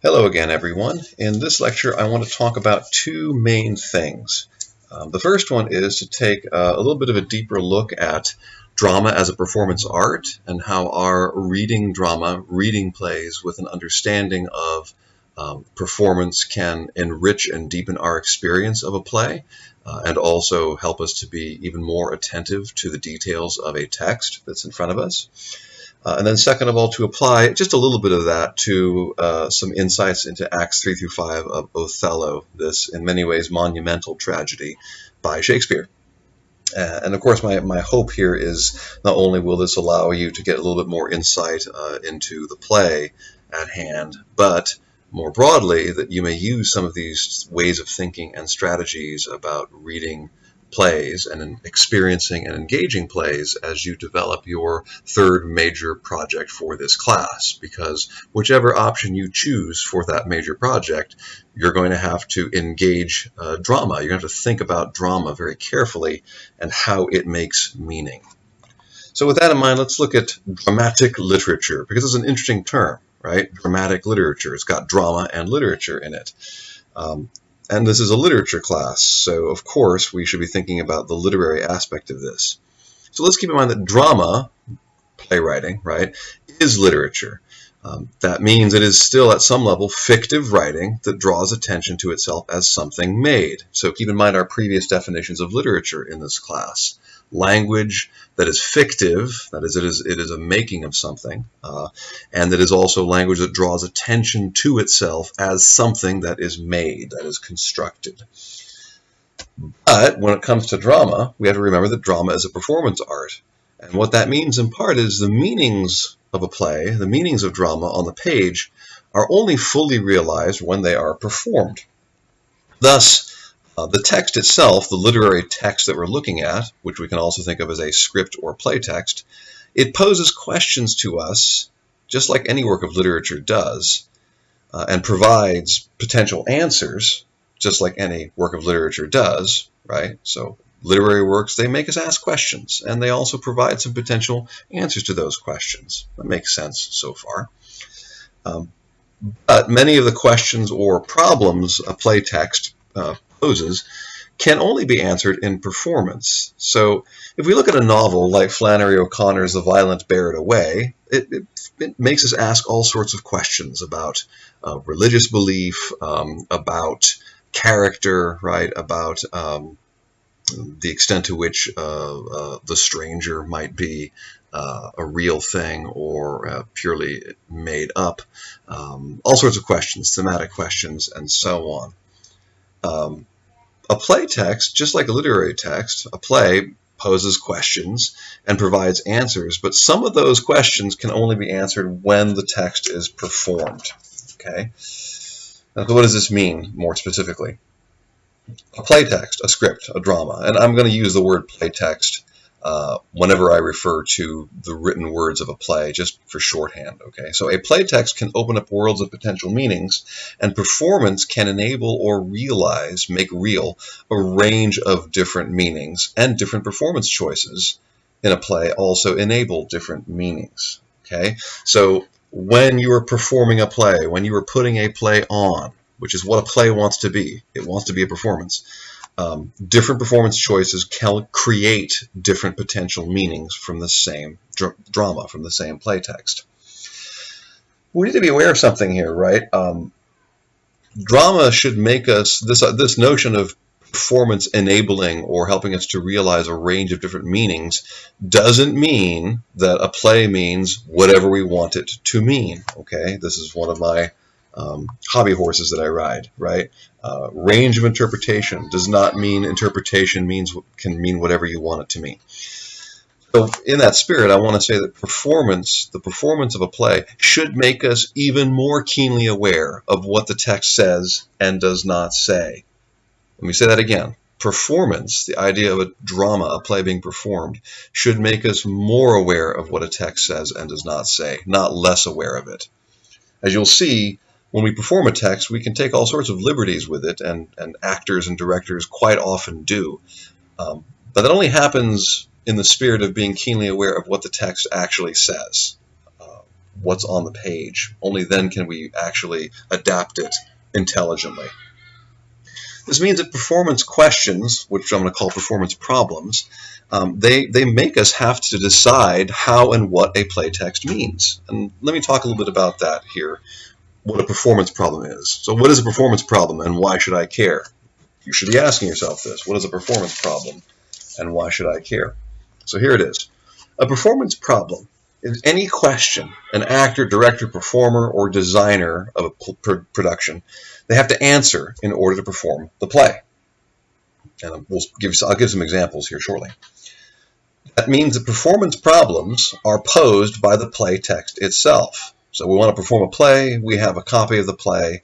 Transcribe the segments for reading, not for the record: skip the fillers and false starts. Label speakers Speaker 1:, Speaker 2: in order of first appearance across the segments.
Speaker 1: Hello again, everyone. In this lecture, I want to talk about two main things. The first one is to take a little bit of a deeper look at drama as a performance art and how our reading drama, reading plays with an understanding of performance can enrich and deepen our experience of a play and also help us to be even more attentive to the details of a text that's in front of us. And then second of all, to apply just a little bit of that to some insights into Acts 3 through 5 of Othello, this in many ways monumental tragedy by Shakespeare. And of course, my hope here is not only will this allow you to get a little bit more insight into the play at hand, but more broadly, that you may use some of these ways of thinking and strategies about reading plays and experiencing and engaging plays as you develop your third major project for this class, because whichever option you choose for that major project, you're going to have to engage drama. You're going to have to think about drama very carefully and how it makes meaning. So with that in mind, let's look at dramatic literature, because it's an interesting term, right? Dramatic literature. It's got drama and literature in it. And this is a literature class, so of course we should be thinking about the literary aspect of this. So let's keep in mind that drama, playwriting, right, is literature. That means it is still at some level fictive writing that draws attention to itself as something made. So keep in mind our previous definitions of literature in this class. Language that is fictive, that is, it is a making of something, and that is also language that draws attention to itself as something that is made, that is constructed. But when it comes to drama, we have to remember that drama is a performance art. And what that means in part is the meanings of a play, the meanings of drama on the page, are only fully realized when they are performed. Thus, the text itself, the literary text that we're looking at, which we can also think of as a script or play text, it poses questions to us, just like any work of literature does, and provides potential answers, just like any work of literature does, right? So literary works, they make us ask questions, and they also provide some potential answers to those questions. That makes sense so far. But many of the questions or problems a play text poses can only be answered in performance. So if we look at a novel like Flannery O'Connor's The Violent Bear It Away, it makes us ask all sorts of questions about religious belief, about character, right, about the extent to which the stranger might be a real thing or purely made up, all sorts of questions, thematic questions, and so on. A play text, just like a literary text, a play poses questions and provides answers, but some of those questions can only be answered when the text is performed. Okay? Now, what does this mean more specifically? A play text, a script, a drama, and I'm going to use the word play text whenever I refer to the written words of a play, just for shorthand, okay? So a play text can open up worlds of potential meanings, and performance can enable or realize, make real, a range of different meanings, and different performance choices in a play also enable different meanings, okay? So when you are performing a play, when you are putting a play on, which is what a play wants to be, it wants to be a performance, different performance choices can create different potential meanings from the same drama, from the same play text. We need to be aware of something here, right? Drama should make us, this notion of performance enabling or helping us to realize a range of different meanings doesn't mean that a play means whatever we want it to mean, okay? This is one of my hobby horses that I ride, right? Range of interpretation does not mean interpretation can mean whatever you want it to mean. So in that spirit, I want to say that the performance of a play should make us even more keenly aware of what the text says and does not say. Let me say that again. Performance, the idea of a drama, a play being performed, should make us more aware of what a text says and does not say, not less aware of it. As you'll see, when we perform a text, we can take all sorts of liberties with it, and actors and directors quite often do. But that only happens in the spirit of being keenly aware of what the text actually says. what's on the page. Only then can we actually adapt it intelligently. This means that performance questions, which I'm going to call performance problems, they make us have to decide how and what a play text means. And let me talk a little bit about that here, what a performance problem is. So what is a performance problem and why should I care? You should be asking yourself this. What is a performance problem and why should I care? So here it is. A performance problem is any question an actor, director, performer, or designer of a production they have to answer in order to perform the play. And I'll give some examples here shortly. That means that performance problems are posed by the play text itself. So we want to perform a play, we have a copy of the play.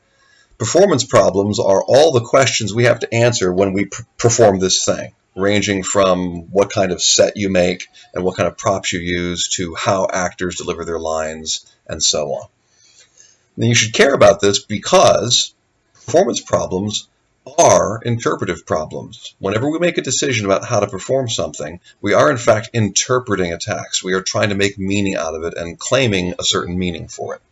Speaker 1: Performance problems are all the questions we have to answer when we perform this thing, ranging from what kind of set you make and what kind of props you use to how actors deliver their lines and so on. Now you should care about this because performance problems are interpretive problems. Whenever we make a decision about how to perform something, we are in fact interpreting a text. We are trying to make meaning out of it and claiming a certain meaning for it.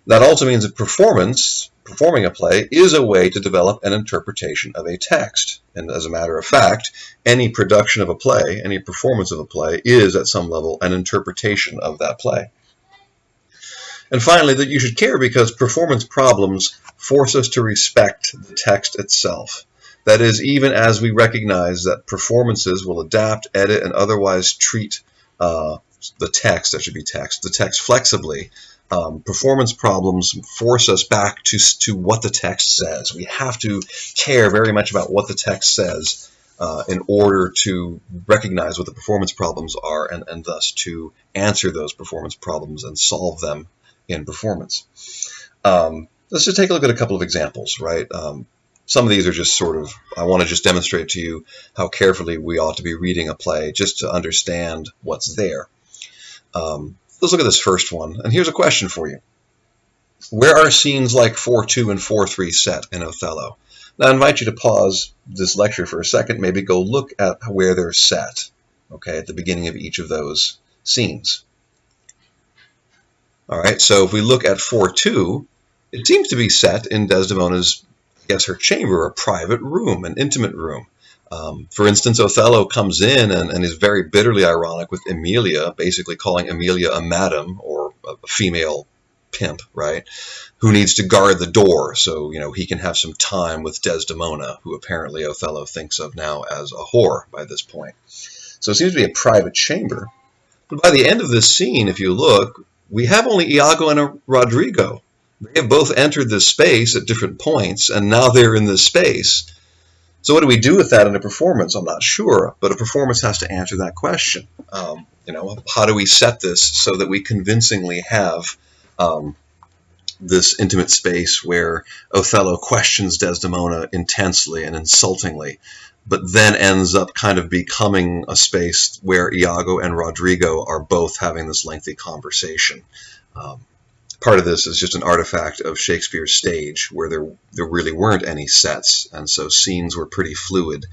Speaker 1: That also means that performing a play, is a way to develop an interpretation of a text. And as a matter of fact, any production of a play, any performance of a play, is at some level an interpretation of that play. And finally, that you should care because performance problems force us to respect the text itself. That is, even as we recognize that performances will adapt, edit, and otherwise treat the text, that should be text, the text flexibly, performance problems force us back to what the text says. We have to care very much about what the text says in order to recognize what the performance problems are and thus to answer those performance problems and solve them in performance. Let's just take a look at a couple of examples, right? Some of these are just sort of, I want to just demonstrate to you how carefully we ought to be reading a play just to understand what's there. Let's look at this first one, and here's a question for you. Where are scenes like 4-2 and 4-3 set in Othello? Now I invite you to pause this lecture for a second, maybe go look at where they're set, okay, at the beginning of each of those scenes. All right, so if we look at 4-2, it seems to be set in Desdemona's, I guess, her chamber, a private room, an intimate room. For instance, Othello comes in and is very bitterly ironic with Emilia, basically calling Emilia a madam or a female pimp, right, who needs to guard the door so, he can have some time with Desdemona, who apparently Othello thinks of now as a whore by this point. So it seems to be a private chamber. But by the end of this scene, if you look, we have only Iago and Rodrigo. They have both entered this space at different points, and now they're in this space. So what do we do with that in a performance? I'm not sure, but a performance has to answer that question. How do we set this so that we convincingly have this intimate space where Othello questions Desdemona intensely and insultingly, but then ends up kind of becoming a space where Iago and Rodrigo are both having this lengthy conversation. Part of this is just an artifact of Shakespeare's stage where there really weren't any sets, and so scenes were pretty fluid.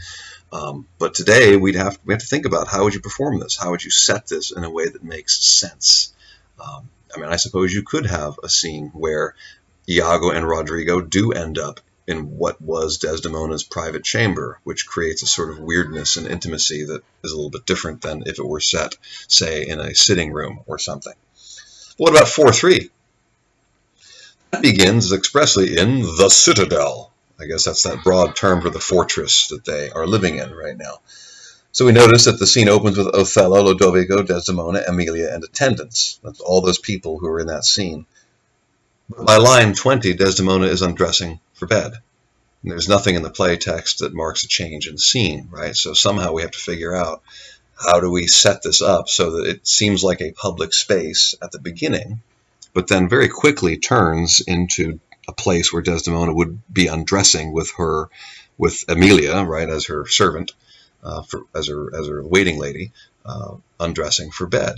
Speaker 1: But today we have to think about how would you perform this? How would you set this in a way that makes sense? I suppose you could have a scene where Iago and Rodrigo do end up in what was Desdemona's private chamber, which creates a sort of weirdness and intimacy that is a little bit different than if it were set, say, in a sitting room or something. What about 4-3? That begins expressly in the citadel. I guess that's that broad term for the fortress that they are living in right now. So we notice that the scene opens with Othello, Lodovico, Desdemona, Emilia, and attendants. That's all those people who are in that scene. But by line 20, Desdemona is undressing for bed. And there's nothing in the play text that marks a change in scene, right? So somehow we have to figure out how do we set this up so that it seems like a public space at the beginning, but then very quickly turns into a place where Desdemona would be undressing with Emilia, right, as her servant, as her waiting lady, undressing for bed.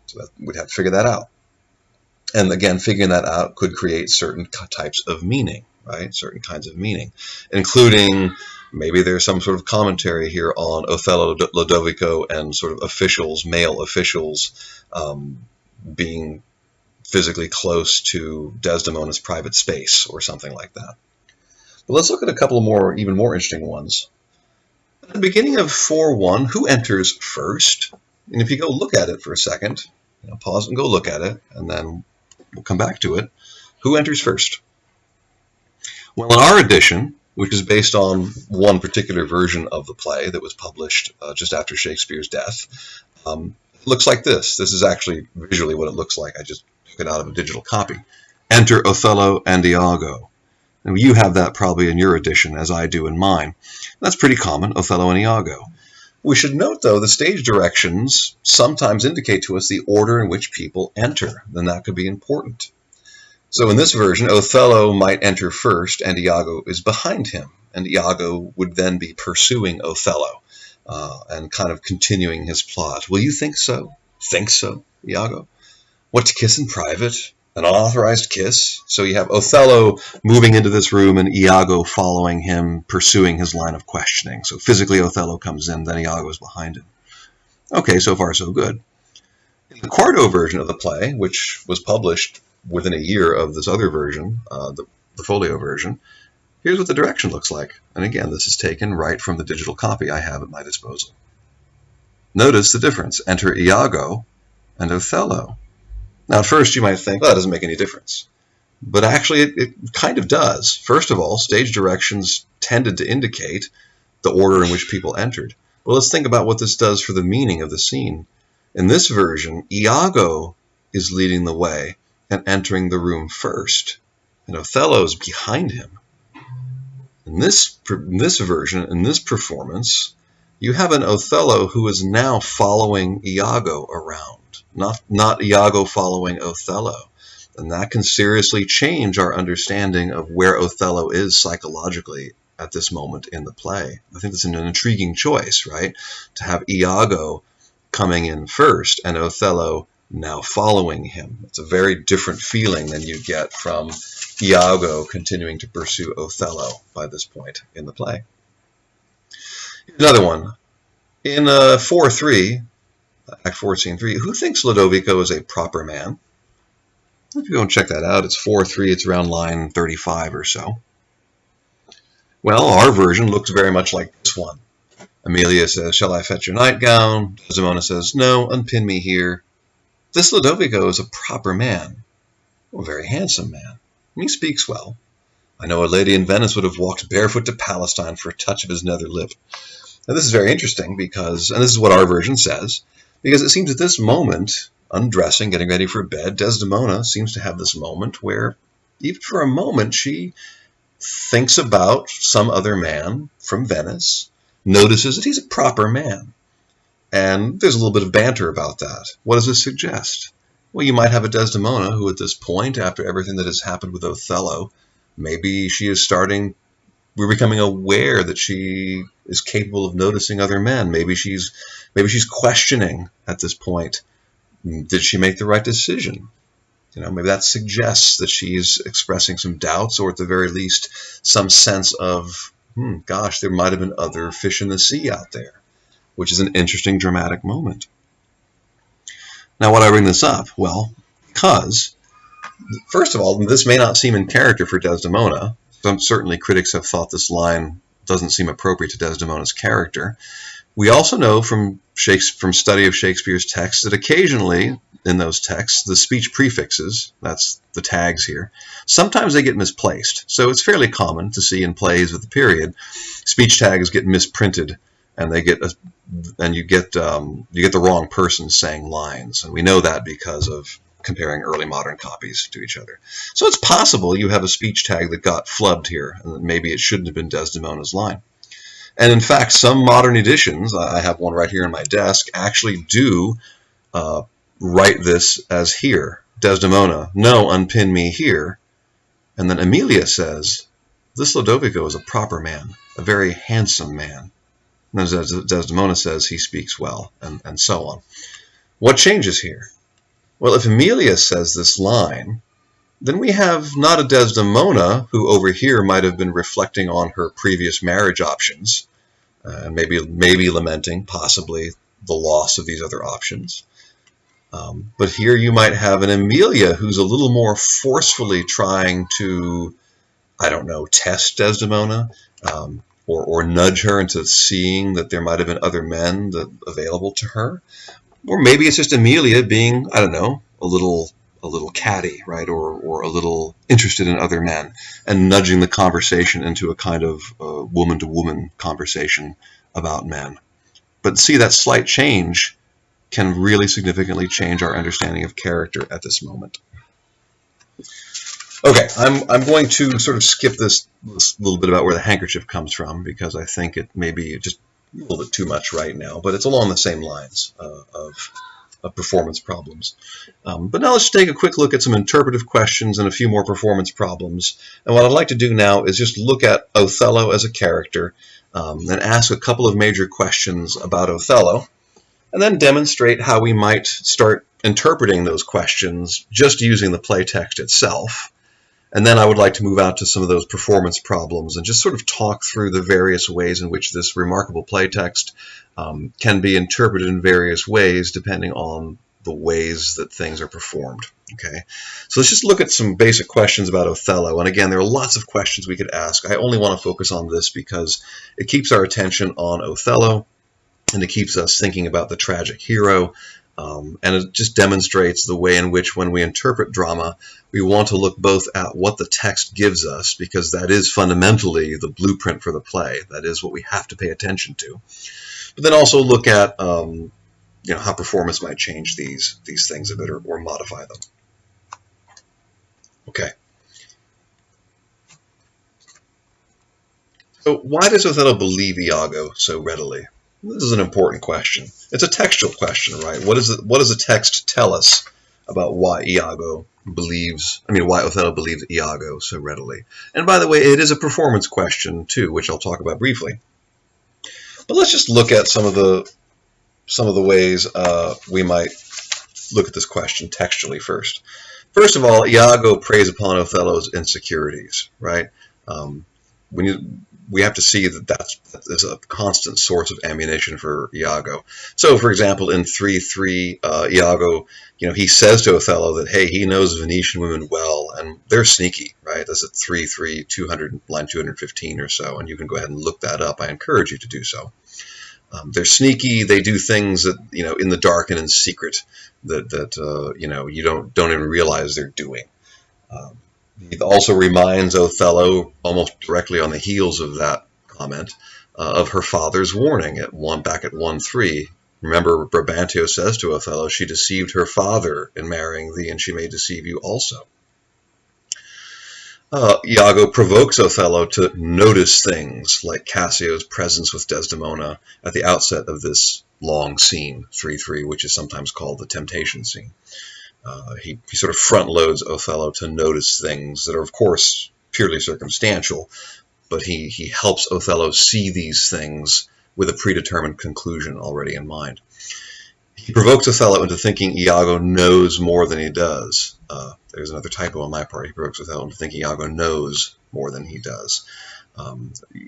Speaker 1: So we'd have to figure that out. And again, figuring that out could create certain types of meaning, right? Certain kinds of meaning, including maybe there's some sort of commentary here on Othello, Lodovico, and sort of officials, male officials, being physically close to Desdemona's private space or something like that. But let's look at a couple more, even more interesting ones. At the beginning of 4-1, who enters first? And if you go look at it for a second, pause and go look at it, and then we'll come back to it. Who enters first? Well, in our edition, which is based on one particular version of the play that was published just after Shakespeare's death, it looks like this. This is actually visually what it looks like. I just took it out of a digital copy. Enter Othello and Iago. And you have that probably in your edition, as I do in mine. That's pretty common, Othello and Iago. We should note, though, the stage directions sometimes indicate to us the order in which people enter. Then that could be important. So in this version, Othello might enter first, and Iago is behind him. And Iago would then be pursuing Othello and kind of continuing his plot. Will you think so? Think so, Iago? What, to kiss in private? An unauthorized kiss? So you have Othello moving into this room and Iago following him, pursuing his line of questioning. So physically Othello comes in, then Iago is behind him. Okay, so far so good. In the quarto version of the play, which was published within a year of this other version, the folio version, here's what the direction looks like. And again, this is taken right from the digital copy I have at my disposal. Notice the difference. Enter Iago and Othello. Now, at first you might think, well, that doesn't make any difference. But actually, it kind of does. First of all, stage directions tended to indicate the order in which people entered. Well, let's think about what this does for the meaning of the scene. In this version, Iago is leading the way and entering the room first, and Othello is behind him. In this version, in this performance, you have an Othello who is now following Iago around. Not Iago following Othello. And that can seriously change our understanding of where Othello is psychologically at this moment in the play. I think it's an intriguing choice, right? To have Iago coming in first and Othello now following him. It's a very different feeling than you get from Iago continuing to pursue Othello by this point in the play. Here's another one. In 4-3, Act 4, Scene 3, who thinks Lodovico is a proper man? If you go and check that out, it's 4-3, it's around line 35 or so. Well, our version looks very much like this one. Emilia says, shall I fetch your nightgown? Desdemona says, no, unpin me here. This Lodovico is a proper man. A very handsome man. And he speaks well. I know a lady in Venice would have walked barefoot to Palestine for a touch of his nether lip. Now this is very interesting because, and this is what our version says, because it seems at this moment, undressing, getting ready for bed, Desdemona seems to have this moment where, even for a moment, she thinks about some other man from Venice, notices that he's a proper man. And there's a little bit of banter about that. What does this suggest? Well, you might have a Desdemona who at this point, after everything that has happened with Othello, maybe she is we're becoming aware that she is capable of noticing other men. Maybe she's questioning at this point, did she make the right decision? Maybe that suggests that she's expressing some doubts, or at the very least, some sense of, gosh, there might have been other fish in the sea out there, which is an interesting dramatic moment. Now, why do I bring this up? Well, because, first of all, this may not seem in character for Desdemona. Certainly critics have thought this line doesn't seem appropriate to Desdemona's character. We also know from study of Shakespeare's texts that occasionally in those texts, the speech prefixes, that's the tags here, sometimes they get misplaced. So it's fairly common to see in plays of the period, speech tags get misprinted and you get the wrong person saying lines. And we know that because of comparing early modern copies to each other. So it's possible you have a speech tag that got flubbed here, and maybe it shouldn't have been Desdemona's line. And in fact, some modern editions, I have one right here on my desk, actually do write this as here. Desdemona, no, unpin me here. And then Emilia says, this Lodovico is a proper man, a very handsome man. And as Desdemona says, he speaks well, and so on. What changes here? Well, if Emilia says this line, then we have not a Desdemona who over here might have been reflecting on her previous marriage options, and maybe lamenting possibly the loss of these other options. But here you might have an Emilia who's a little more forcefully trying to, I don't know, test Desdemona, or nudge her into seeing that there might have been other men available to her. Or maybe it's just Emilia being, I don't know, a little catty, right, or a little interested in other men, and nudging the conversation into a kind of woman-to-woman conversation about men. But see, that slight change can really significantly change our understanding of character at this moment. Okay, I'm going to sort of skip this little bit about where the handkerchief comes from, because I think it may be just a little bit too much right now, but it's along the same lines of performance problems. But now let's take a quick look at some interpretive questions and a few more performance problems. And what I'd like to do now is just look at Othello as a character, and ask a couple of major questions about Othello, and then demonstrate how we might start interpreting those questions just using the play text itself. And then I would like to move out to some of those performance problems and just sort of talk through the various ways in which this remarkable play text can be interpreted in various ways depending on the ways that things are performed. Okay, so let's just look at some basic questions about Othello. And again, there are lots of questions we could ask. I only want to focus on this because it keeps our attention on Othello, and it keeps us thinking about the tragic hero, and it just demonstrates the way in which when we interpret drama, we want to look both at what the text gives us, because that is fundamentally the blueprint for the play. That is what we have to pay attention to. But then also look at how performance might change these things a bit, or modify them. Okay. So why does Othello believe Iago so readily? This is an important question. It's a textual question, right? What does the text tell us about why Othello believes Iago so readily? And by the way, it is a performance question too, which I'll talk about briefly. But let's just look at some of the ways we might look at this question textually first. First of all, Iago preys upon Othello's insecurities, right? We have to see that is a constant source of ammunition for Iago. So, for example, in 3:3, Iago, he says to Othello that, hey, he knows Venetian women well, and they're sneaky, right? That's at 3:3, line 215 or so, and you can go ahead and look that up. I encourage you to do so. They're sneaky. They do things that, in the dark and in secret that you don't even realize they're doing. He also reminds Othello, almost directly on the heels of that comment, of her father's warning back at 1:3. Remember, Brabantio says to Othello, she deceived her father in marrying thee, and she may deceive you also. Iago provokes Othello to notice things like Cassio's presence with Desdemona at the outset of this long scene, 3:3, which is sometimes called the temptation scene. He sort of front loads Othello to notice things that are, of course, purely circumstantial, but he helps Othello see these things with a predetermined conclusion already in mind. He provokes Othello into thinking Iago knows more than he does. There's another typo on my part. He provokes Othello into thinking Iago knows more than he does.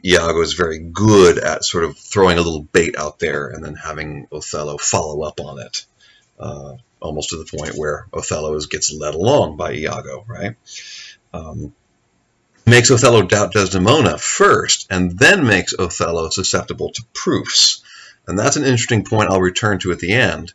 Speaker 1: Iago is very good at sort of throwing a little bait out there and then having Othello follow up on it. Almost to the point where Othello gets led along by Iago, right? Makes Othello doubt Desdemona first, and then makes Othello susceptible to proofs. And that's an interesting point I'll return to at the end.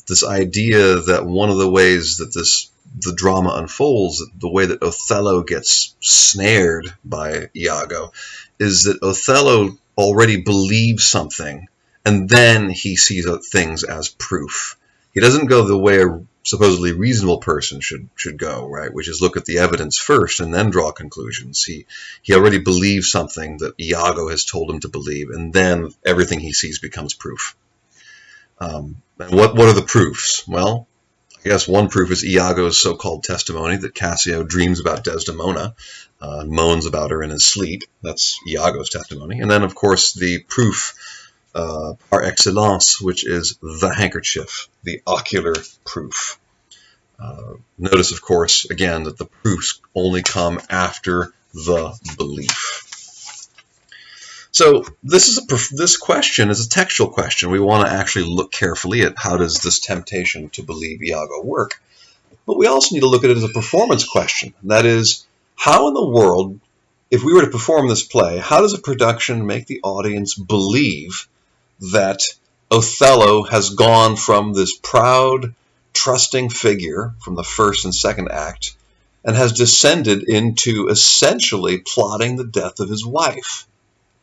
Speaker 1: This idea that one of the ways that the drama unfolds, the way that Othello gets snared by Iago, is that Othello already believes something, and then he sees things as proof. He doesn't go the way a supposedly reasonable person should go, right? Which is look at the evidence first and then draw conclusions. He already believes something that Iago has told him to believe, and then everything he sees becomes proof. And what are the proofs? Well, I guess one proof is Iago's so-called testimony that Cassio dreams about Desdemona, moans about her in his sleep. That's Iago's testimony. And then, of course, the proof par excellence, which is the handkerchief, the ocular proof. Notice, of course, again, that the proofs only come after the belief. So this question is a textual question. We want to actually look carefully at how does this temptation to believe Iago work. But we also need to look at it as a performance question. That is, how in the world, if we were to perform this play, how does a production make the audience believe that Othello has gone from this proud, trusting figure from the first and second act and has descended into essentially plotting the death of his wife?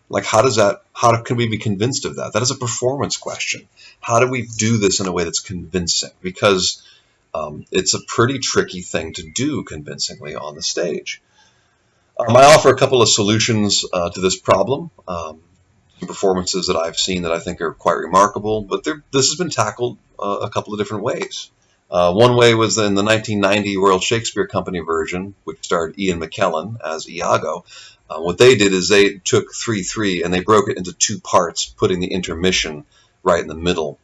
Speaker 1: Like, how can we be convinced of that? That is a performance question. How do we do this in a way that's convincing? Because it's a pretty tricky thing to do convincingly on the stage. I offer a couple of solutions to this problem. Performances that I've seen that I think are quite remarkable, but this has been tackled a couple of different ways. One way was in the 1990 Royal Shakespeare Company version, which starred Ian McKellen as Iago. What they did is they took 3-3 and they broke it into two parts, putting the intermission right in the middle.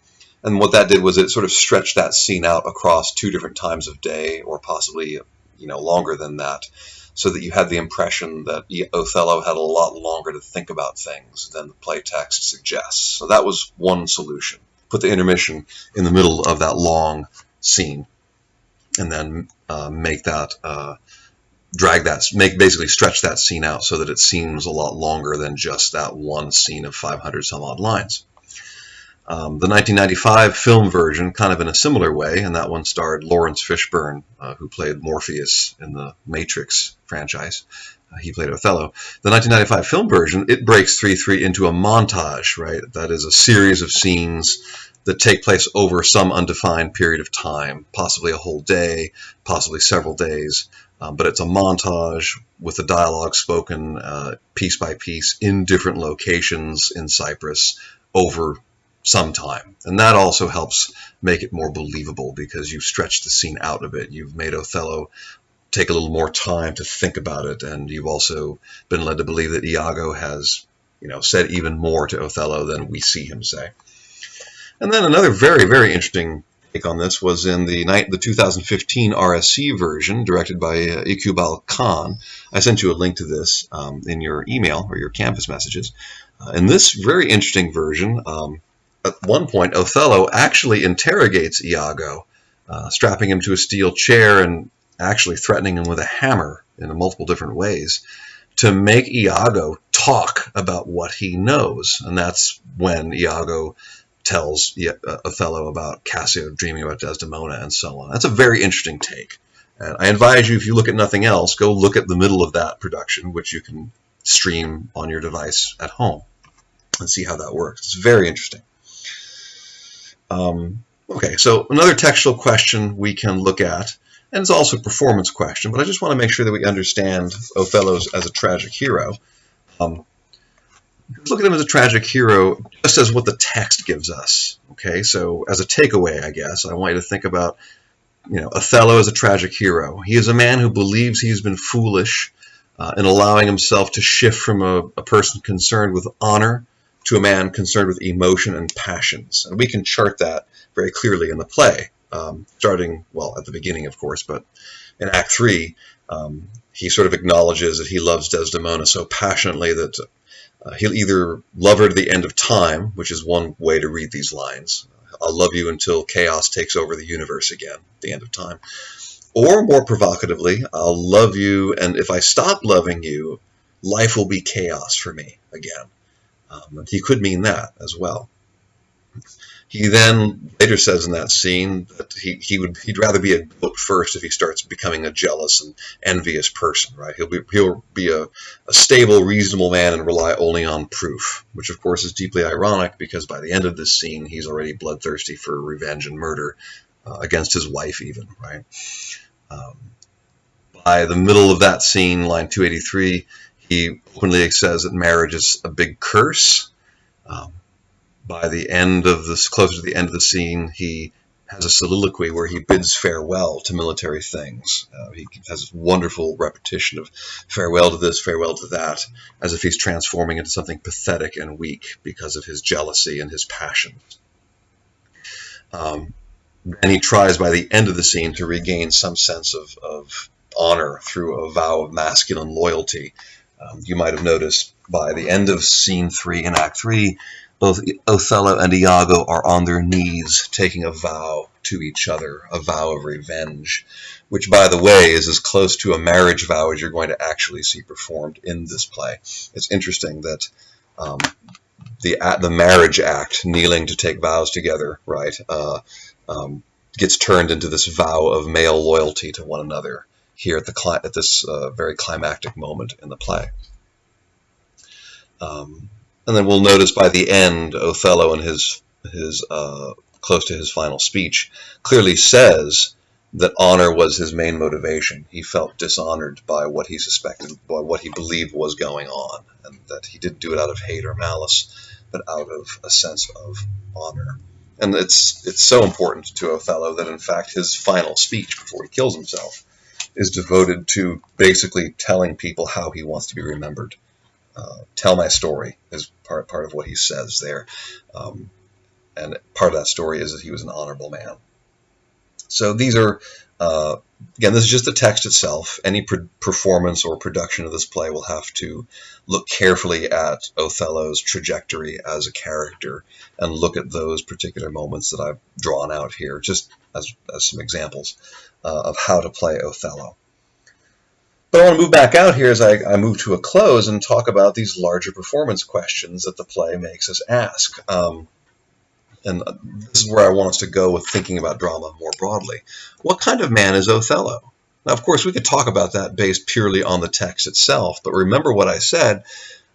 Speaker 1: And what that did was it sort of stretched that scene out across two different times of day, or possibly longer than that, so that you had the impression that Othello had a lot longer to think about things than the play text suggests. So that was one solution. Put the intermission in the middle of that long scene, and then basically stretch that scene out so that it seems a lot longer than just that one scene of 500 some odd lines. The 1995 film version, kind of in a similar way, and that one starred Lawrence Fishburne, who played Morpheus in the Matrix franchise. He played Othello. The 1995 film version, it breaks 3-3 into a montage, right? That is a series of scenes that take place over some undefined period of time, possibly a whole day, possibly several days. But it's a montage with the dialogue spoken piece by piece in different locations in Cyprus over some time. And that also helps make it more believable because you've stretched the scene out a bit. You've made Othello take a little more time to think about it, and you've also been led to believe that Iago has, said even more to Othello than we see him say. And then another very, very interesting take on this was in the 2015 RSC version, directed by Iqbal Khan. I sent you a link to this in your email or your campus messages. In this very interesting version, at one point, Othello actually interrogates Iago, strapping him to a steel chair and actually threatening him with a hammer in multiple different ways to make Iago talk about what he knows. And that's when Iago tells Othello about Cassio dreaming about Desdemona and so on. That's a very interesting take. And I advise you, if you look at nothing else, go look at the middle of that production, which you can stream on your device at home, and see how that works. It's very interesting. Okay, so another textual question we can look at, and it's also a performance question, but I just want to make sure that we understand Othello as a tragic hero. Look at him as a tragic hero just as what the text gives us. Okay, so as a takeaway, I guess, I want you to think about, Othello as a tragic hero. He is a man who believes he's been foolish in allowing himself to shift from a person concerned with honor to a man concerned with emotion and passions. And we can chart that very clearly in the play, starting, at the beginning, of course, but in Act 3, he sort of acknowledges that he loves Desdemona so passionately that he'll either love her to the end of time, which is one way to read these lines. I'll love you until chaos takes over the universe again, the end of time. Or more provocatively, I'll love you, and if I stop loving you, life will be chaos for me again. He could mean that as well. He then later says in that scene that he'd rather be a goat first if he starts becoming a jealous and envious person, right? He'll be a stable, reasonable man and rely only on proof, which of course is deeply ironic because by the end of this scene he's already bloodthirsty for revenge and murder against his wife even, right? By the middle of that scene, line 283, he openly says that marriage is a big curse. By the end of this, closer to the end of the scene, he has a soliloquy where he bids farewell to military things. He has a wonderful repetition of farewell to this, farewell to that, as if he's transforming into something pathetic and weak because of his jealousy and his passions. And he tries by the end of the scene to regain some sense of honor through a vow of masculine loyalty, You might have noticed by the end of Scene 3 in Act 3, both Othello and Iago are on their knees taking a vow to each other, a vow of revenge, which, by the way, is as close to a marriage vow as you're going to actually see performed in this play. It's interesting that the marriage act, kneeling to take vows together, right, gets turned into this vow of male loyalty to one another here at this very climactic moment in the play. And then we'll notice by the end, Othello in his close to his final speech clearly says that honor was his main motivation. He felt dishonored by what he suspected, by what he believed was going on, and that he didn't do it out of hate or malice, but out of a sense of honor. And it's so important to Othello that, in fact, his final speech before he kills himself is devoted to basically telling people how he wants to be remembered. Tell my story is part of what he says there. And part of that story is that he was an honorable man. So these are, again, this is just the text itself. Any performance or production of this play will have to look carefully at Othello's trajectory as a character and look at those particular moments that I've drawn out here, just as some examples of how to play Othello. But I want to move back out here as I move to a close and talk about these larger performance questions that the play makes us ask. And this is where I want us to go with thinking about drama more broadly. What kind of man is Othello? Now, of course, we could talk about that based purely on the text itself, but remember what I said.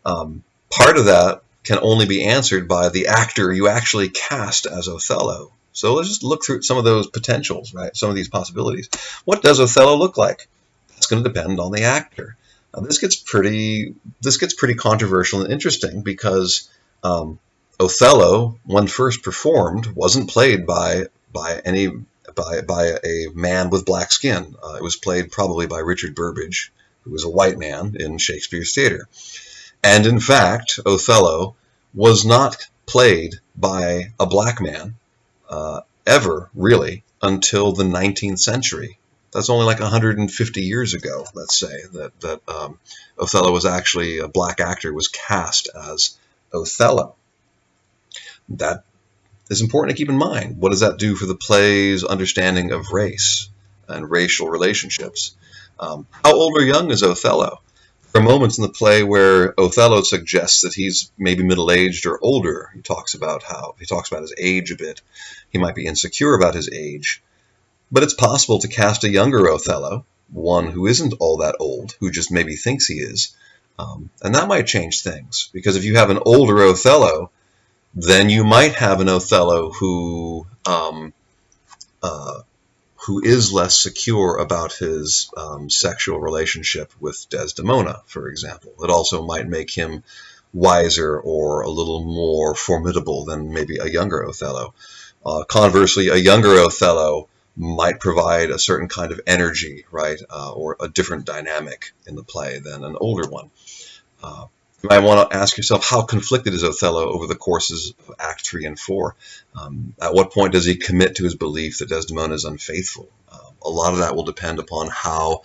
Speaker 1: Part of that can only be answered by the actor you actually cast as Othello. So let's just look through some of those potentials, right? Some of these possibilities. What does Othello look like? It's going to depend on the actor. Now, this gets pretty controversial and interesting because Othello, when first performed, wasn't played by a man with black skin. It was played probably by Richard Burbage, who was a white man in Shakespeare's theater. And in fact, Othello was not played by a black man ever, really, until the 19th century. That's only like 150 years ago, let's say, that Othello was actually, a black actor was cast as Othello. That is important to keep in mind. What does that do for the play's understanding of race and racial relationships? How old or young is Othello? There are moments in the play where Othello suggests that he's maybe middle-aged or older. He talks about his age a bit. He might be insecure about his age. But it's possible to cast a younger Othello, one who isn't all that old, who just maybe thinks he is. And that might change things, because if you have an older Othello, then you might have an Othello who is less secure about his sexual relationship with Desdemona, for example. It also might make him wiser or a little more formidable than maybe a younger Othello. Conversely, a younger Othello might provide a certain kind of energy, right, or a different dynamic in the play than an older one. You might want to ask yourself, how conflicted is Othello over the courses of Act 3 and 4? At what point does he commit to his belief that Desdemona is unfaithful? A lot of that will depend upon how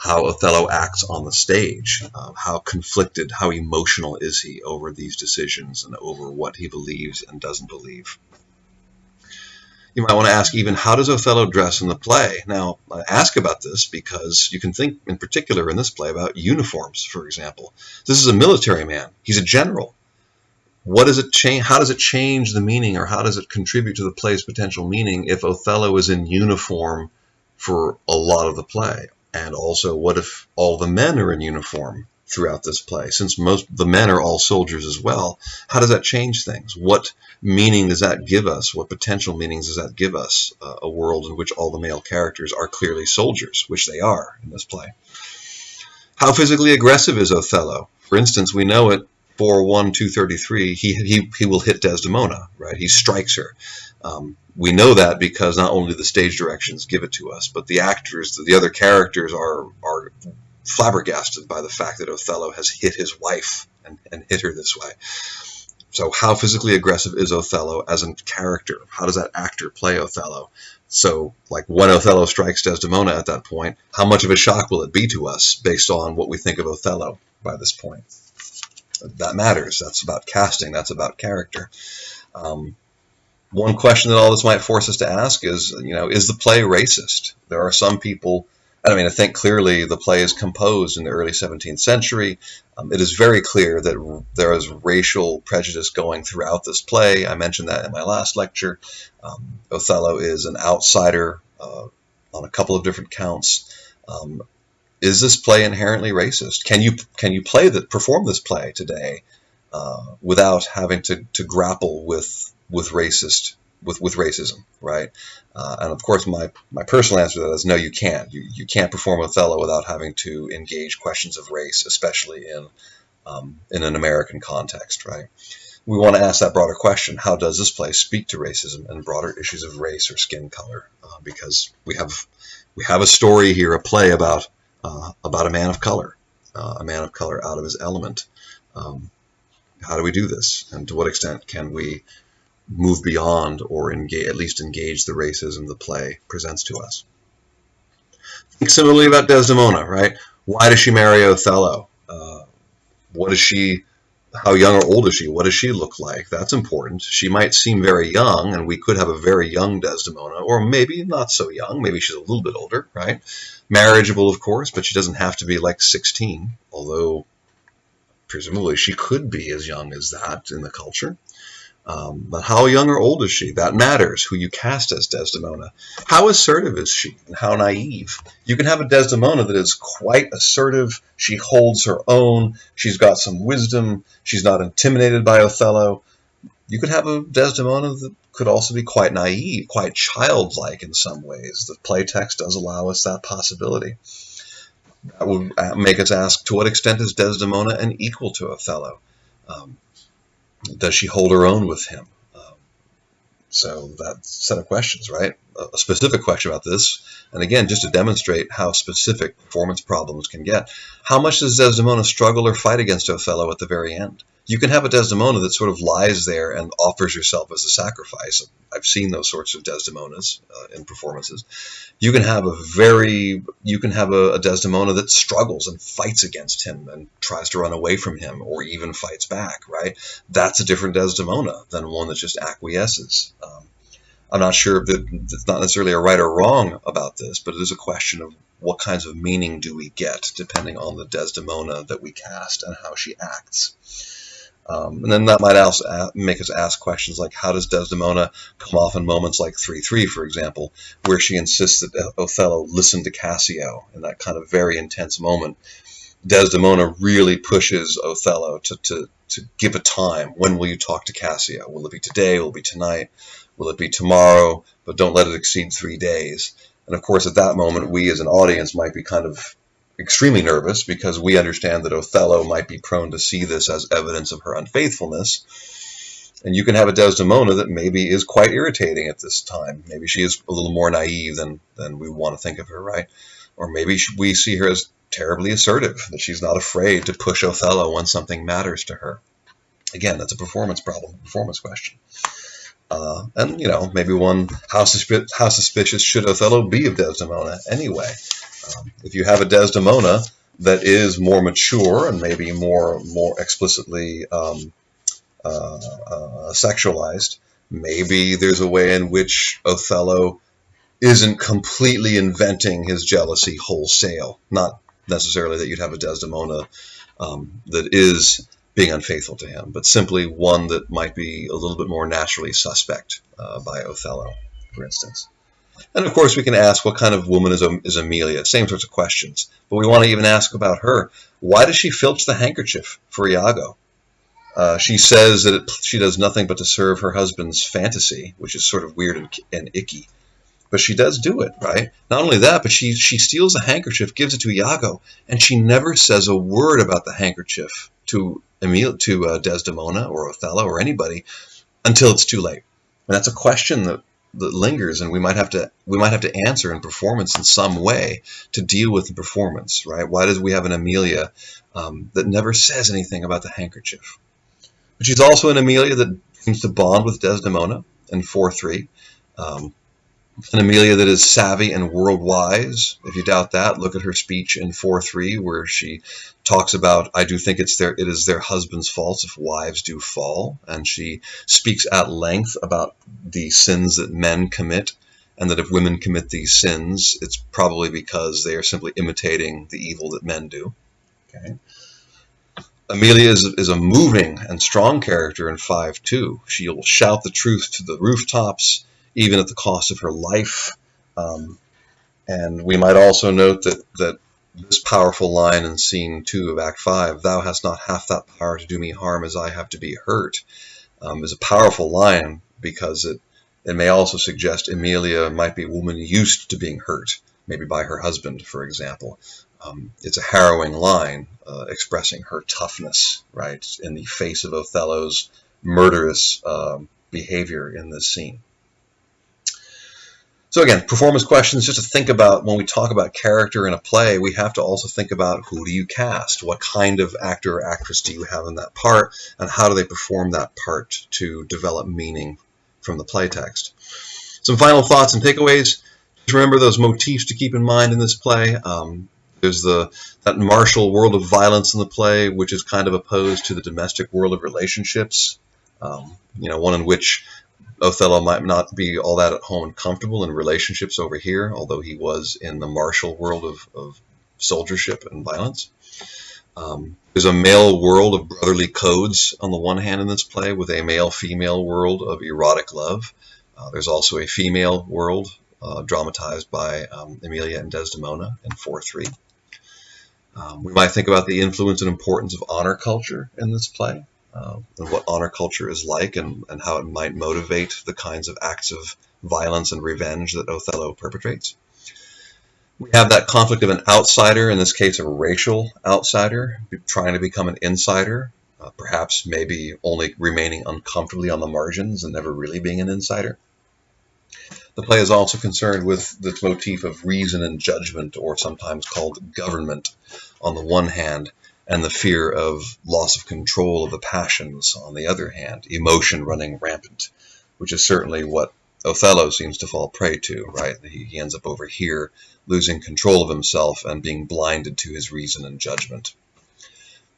Speaker 1: Othello acts on the stage. How conflicted, how emotional is he over these decisions and over what he believes and doesn't believe? You might want to ask even, how does Othello dress in the play? Now, I ask about this because you can think in particular in this play about uniforms, for example. This is a military man. He's a general. What does it change? How does it change the meaning, or how does it contribute to the play's potential meaning if Othello is in uniform for a lot of the play? And also, what if all the men are in uniform throughout this play? Since the men are all soldiers as well, how does that change things? What meaning does that give us? What potential meanings does that give us? A world in which all the male characters are clearly soldiers, which they are in this play. How physically aggressive is Othello? For instance, we know it 4:1-2:33, he will hit Desdemona, right? He strikes her. We know that because not only the stage directions give it to us, but the actors, the other characters are flabbergasted by the fact that Othello has hit his wife and hit her this way. So how physically aggressive is Othello as a character? How does that actor play Othello? So, like, when Othello strikes Desdemona at that point, how much of a shock will it be to us based on what we think of Othello? by this point. That matters. That's about casting. That's about character. One question that all this might force us to ask is, is the play racist? There are some people, I think clearly the play is composed in the early 17th century. It is very clear that there is racial prejudice going throughout this play. I mentioned that in my last lecture. Othello is an outsider on a couple of different counts. Is this play inherently racist? Can you perform this play today without having to grapple with racism, right? And of course, my personal answer to that is no, you can't. You can't perform Othello without having to engage questions of race, especially in an American context, right? We want to ask that broader question: how does this play speak to racism and broader issues of race or skin color? Because we have a story here, a play about a man of color out of his element. How do we do this, and to what extent can we move beyond or at least engage the racism the play presents to us? Think similarly about Desdemona, right? Why does she marry Othello? What is she? How young or old is she? What does she look like? That's important. She might seem very young, and we could have a very young Desdemona, or maybe not so young. Maybe she's a little bit older, right? Marriageable, of course, but she doesn't have to be like 16, although presumably she could be as young as that in the culture. But how young or old is she? That matters, who you cast as Desdemona. How assertive is she, and how naive? You can have a Desdemona that is quite assertive. She holds her own. She's got some wisdom. She's not intimidated by Othello. You could have a Desdemona that could also be quite naive, quite childlike in some ways. The play text does allow us that possibility. That would make us ask, to what extent is Desdemona an equal to Othello? Does she hold her own with him? So that set of questions, right? A specific question about this, and again, just to demonstrate how specific performance problems can get. How much does Desdemona struggle or fight against Othello at the very end? You can have a Desdemona that sort of lies there and offers herself as a sacrifice. I've seen those sorts of Desdemonas in performances. You can have a Desdemona that struggles and fights against him and tries to run away from him, or even fights back, right? That's a different Desdemona than one that just acquiesces. I'm not sure that it's not necessarily a right or wrong about this, but it is a question of what kinds of meaning do we get depending on the Desdemona that we cast and how she acts. And then that might also make us ask questions like, how does Desdemona come off in moments like 3-3, for example, where she insists that Othello listen to Cassio in that kind of very intense moment. Desdemona really pushes Othello to give a time. When will you talk to Cassio? Will it be today? Will it be tonight? Will it be tomorrow? But don't let it exceed 3 days. And of course, at that moment, we as an audience might be kind of extremely nervous because we understand that Othello might be prone to see this as evidence of her unfaithfulness. And you can have a Desdemona that maybe is quite irritating at this time. Maybe she is a little more naive than we want to think of her, right? Or maybe we see her as terribly assertive, that she's not afraid to push Othello when something matters to her. Again, that's a performance problem, performance question. And, maybe how suspicious should Othello be of Desdemona anyway? If you have a Desdemona that is more mature and maybe more explicitly sexualized, maybe there's a way in which Othello isn't completely inventing his jealousy wholesale. Not necessarily that you'd have a Desdemona that is being unfaithful to him, but simply one that might be a little bit more naturally suspect by Othello, for instance. And of course, we can ask, what kind of woman is Amelia? Same sorts of questions. But we want to even ask about her. Why does she filch the handkerchief for Iago? She says that she does nothing but to serve her husband's fantasy, which is sort of weird and icky. But she does do it, right? Not only that, but she steals a handkerchief, gives it to Iago, and she never says a word about the handkerchief to Desdemona or Othello or anybody until it's too late. And that's a question that lingers, and we might have to answer in performance in some way to deal with the performance, right? Why does we have an Amelia that never says anything about the handkerchief? But she's also an Amelia that seems to bond with Desdemona in 4-3. An Amelia that is savvy and world-wise. If you doubt that, look at her speech in 4:3, where she talks about, I do think it is their husband's fault if wives do fall, and she speaks at length about the sins that men commit, and that if women commit these sins, it's probably because they are simply imitating the evil that men do. Okay. Amelia is a moving and strong character in 5:2. She'll shout the truth to the rooftops, even at the cost of her life. And we might also note that this powerful line in scene 2 of Act 5, "Thou hast not half that power to do me harm as I have to be hurt," is a powerful line because it may also suggest Amelia might be a woman used to being hurt, maybe by her husband, for example. It's a harrowing line expressing her toughness, right, in the face of Othello's murderous behavior in this scene. So again, performance questions, just to think about when we talk about character in a play, we have to also think about who do you cast? What kind of actor or actress do you have in that part? And how do they perform that part to develop meaning from the play text? Some final thoughts and takeaways. Just remember those motifs to keep in mind in this play. There's that martial world of violence in the play, which is kind of opposed to the domestic world of relationships. One in which Othello might not be all that at home and comfortable in relationships over here, although he was in the martial world of soldiership and violence. There's a male world of brotherly codes on the one hand in this play, with a male-female world of erotic love. There's also a female world dramatized by Emilia and Desdemona in 4:3. We might think about the influence and importance of honor culture in this play, and what honor culture is like, and how it might motivate the kinds of acts of violence and revenge that Othello perpetrates. We have that conflict of an outsider, in this case a racial outsider, trying to become an insider, perhaps maybe only remaining uncomfortably on the margins and never really being an insider. The play is also concerned with this motif of reason and judgment, or sometimes called government, on the one hand, and the fear of loss of control of the passions on the other hand, emotion running rampant, which is certainly what Othello seems to fall prey to, right? He ends up over here losing control of himself and being blinded to his reason and judgment.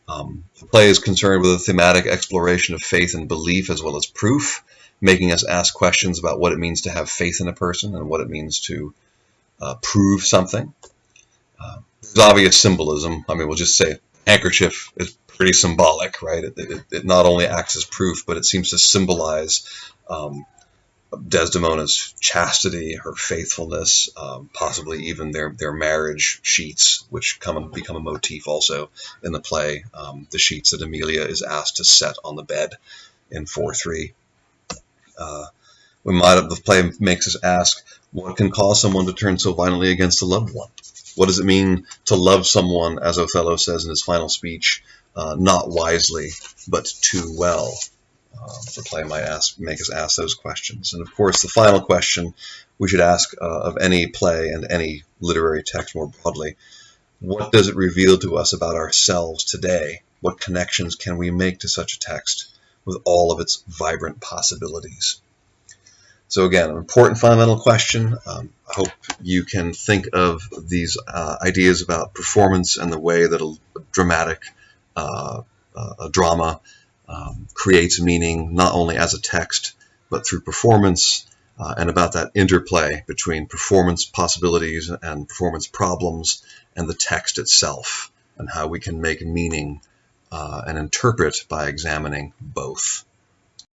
Speaker 1: The play is concerned with a thematic exploration of faith and belief as well as proof, making us ask questions about what it means to have faith in a person and what it means to prove something. There's obvious symbolism. I mean, we'll just say handkerchief is pretty symbolic, right? It not only acts as proof, but it seems to symbolize Desdemona's chastity, her faithfulness, possibly even their marriage sheets, which become a motif also in the play. The sheets that Emilia is asked to set on the bed in 4:3. The play makes us ask, what can cause someone to turn so violently against a loved one? What does it mean to love someone, as Othello says in his final speech, not wisely, but too well? The play might make us ask those questions. And of course, the final question we should ask of any play and any literary text more broadly: what does it reveal to us about ourselves today? What connections can we make to such a text with all of its vibrant possibilities? So again, an important fundamental question. I hope you can think of these ideas about performance and the way that a dramatic a drama creates meaning, not only as a text, but through performance, and about that interplay between performance possibilities and performance problems and the text itself, and how we can make meaning and interpret by examining both.